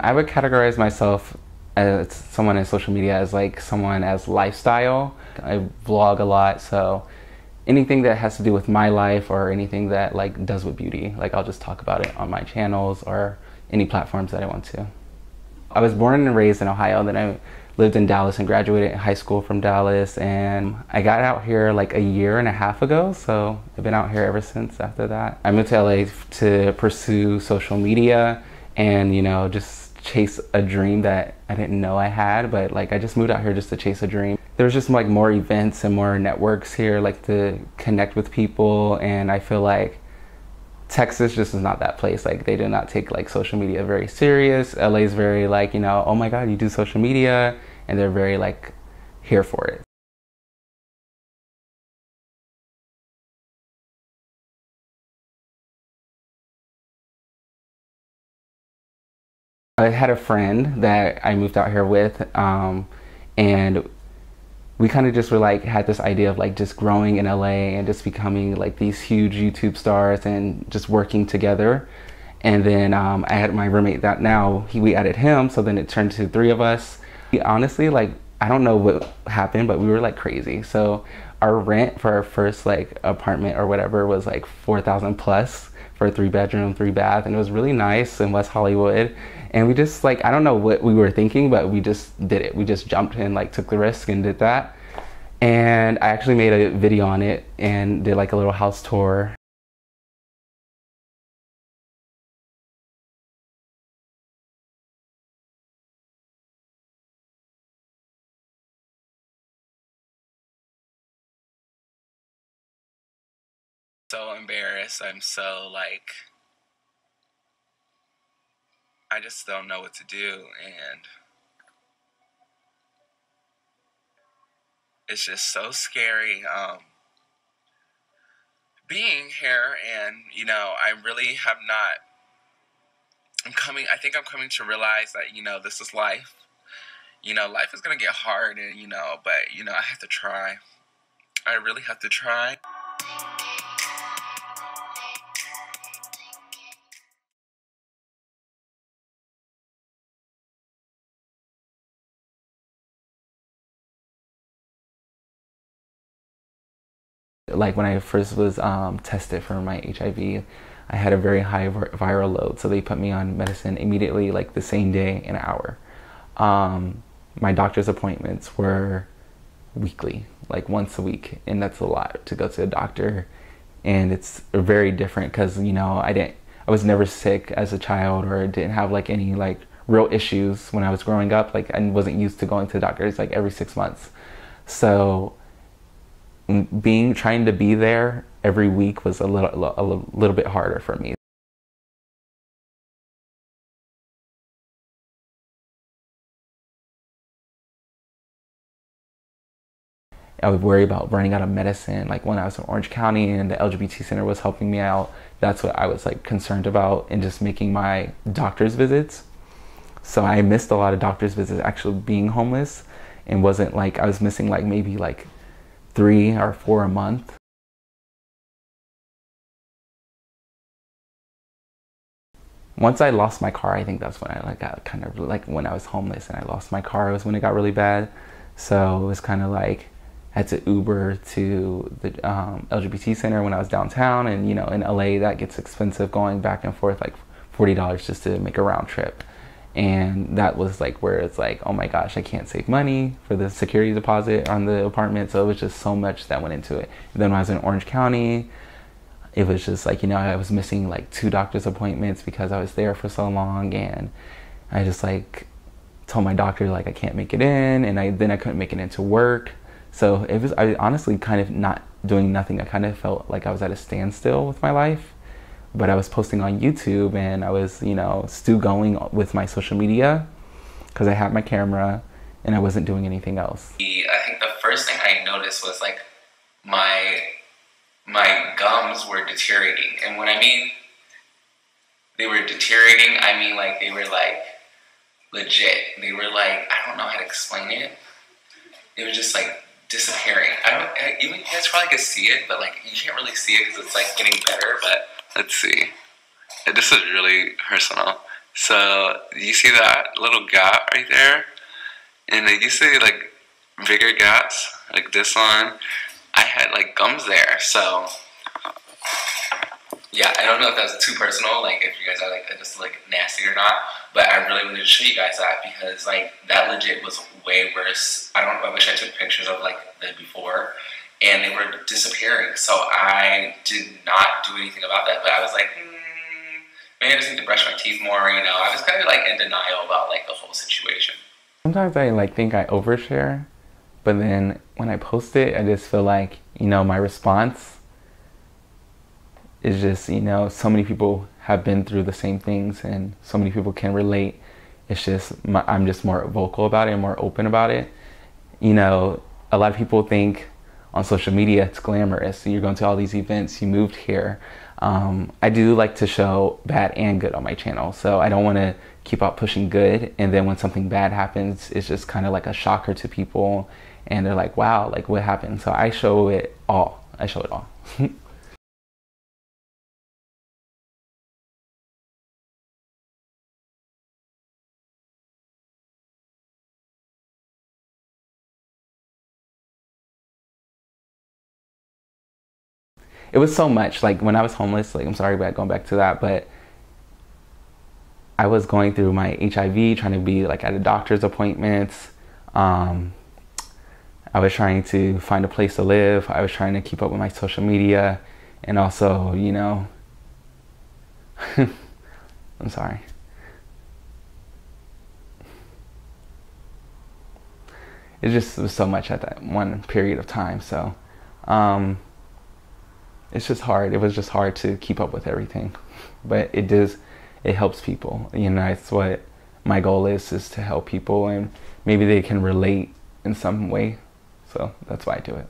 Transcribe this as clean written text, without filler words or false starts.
I would categorize myself as someone in social media as like someone as lifestyle. I vlog a lot, so anything that has to do with my life or anything that like does with beauty, like I'll just talk about it on my channels or any platforms that I want to. I was born and raised in Ohio, then I lived in Dallas and graduated high school from Dallas, and I got out here like a year and a half ago, so I've been out here ever since after that. I moved to LA to pursue social media and, you know, just chase a dream that I didn't know I had, but like I just moved out here just to chase a dream. There's just like more events and more networks here, like to connect with people, and I feel like Texas just is not that place. Like they do not take like social media very serious. LA is very like, you know, oh my God, you do social media, and they're very like here for it. I had a friend that I moved out here with, and we kind of just were like had this idea of like just growing in LA and just becoming like these huge YouTube stars and just working together. And then I had my roommate that now we added him, so then it turned to three of us. Honestly, like I don't know what happened, but we were like crazy. So our rent for our first like apartment or whatever was like 4,000 plus for a 3-bedroom, 3-bath, and it was really nice in West Hollywood. And we just like, I don't know what we were thinking, but we just did it. We just jumped in, like took the risk and did that. And I actually made a video on it and did like a little house tour. So embarrassed. I'm so like, I just don't know what to do, and it's just so scary being here. And you know, I really have not. I think I'm coming to realize that, you know, this is life. You know, life is gonna get hard, and you know, but you know, I have to try. I really have to try. Like when I first was tested for my HIV, I had a very high viral load, so they put me on medicine immediately, like the same day, in an hour. My doctor's appointments were weekly, like once a week, and that's a lot to go to a doctor. And it's very different because, you know, I was never sick as a child, or didn't have like any like real issues when I was growing up. Like I wasn't used to going to the doctors like every 6 months. So trying to be there every week was a little bit harder for me. I would worry about running out of medicine. Like when I was in Orange County and the LGBT center was helping me out, that's what I was like concerned about, and just making my doctor's visits. So I missed a lot of doctor's visits actually being homeless, and wasn't like, I was missing like maybe like 3 or 4 a month. Once I lost my car, I think that's when I like got kind of like, when I was homeless and I lost my car, was when it got really bad. So it was kind of like, I had to Uber to the LGBT center when I was downtown, and you know, in LA that gets expensive, going back and forth like $40 just to make a round trip. And that was like where it's like, oh my gosh, I can't save money for the security deposit on the apartment. So it was just so much that went into it. And then when I was in Orange County, it was just like, you know, I was missing like 2 doctor's appointments because I was there for so long, and I just like told my doctor like I can't make it in, and then I couldn't make it into work. So I honestly kind of not doing nothing. I kind of felt like I was at a standstill with my life, but I was posting on YouTube, and I was, you know, still going with my social media because I had my camera, and I wasn't doing anything else. I think the first thing I noticed was like my gums were deteriorating. And when I mean they were deteriorating, I mean like they were like legit. They were like, I don't know how to explain it. It was just like disappearing. Even you guys probably could see it, but like you can't really see it because it's like getting better. But let's see. This is really personal. So you see that little gap right there? And it used to be like bigger gaps, like this one. I had like gums there, so yeah, I don't know if that's too personal, like if you guys are like just like nasty or not, but I really wanted to show you guys that because like that legit was way worse. I wish I took pictures of like the before, and they were disappearing. So I did not do anything about that, but I was like, maybe I just need to brush my teeth more. You know, I was kind of like in denial about like the whole situation. Sometimes I like think I overshare, but then when I post it, I just feel like, you know, my response is just, you know, so many people have been through the same things and so many people can relate. It's just, I'm just more vocal about it and more open about it. You know, a lot of people think on social media it's glamorous. You're going to all these events, you moved here. I do like to show bad and good on my channel, so I don't want to keep out pushing good, and then when something bad happens, it's just kind of like a shocker to people, and they're like, wow, like what happened? So I show it all. I show it all. It was so much. Like when I was homeless, like I'm sorry about going back to that, but I was going through my HIV, trying to be like at a doctor's appointments. I was trying to find a place to live. I was trying to keep up with my social media, and also, you know, I'm sorry. It just was so much at that one period of time. So it's just hard. It was just hard to keep up with everything, but it does. It helps people. You know, that's what my goal is to help people, and maybe they can relate in some way. So that's why I do it.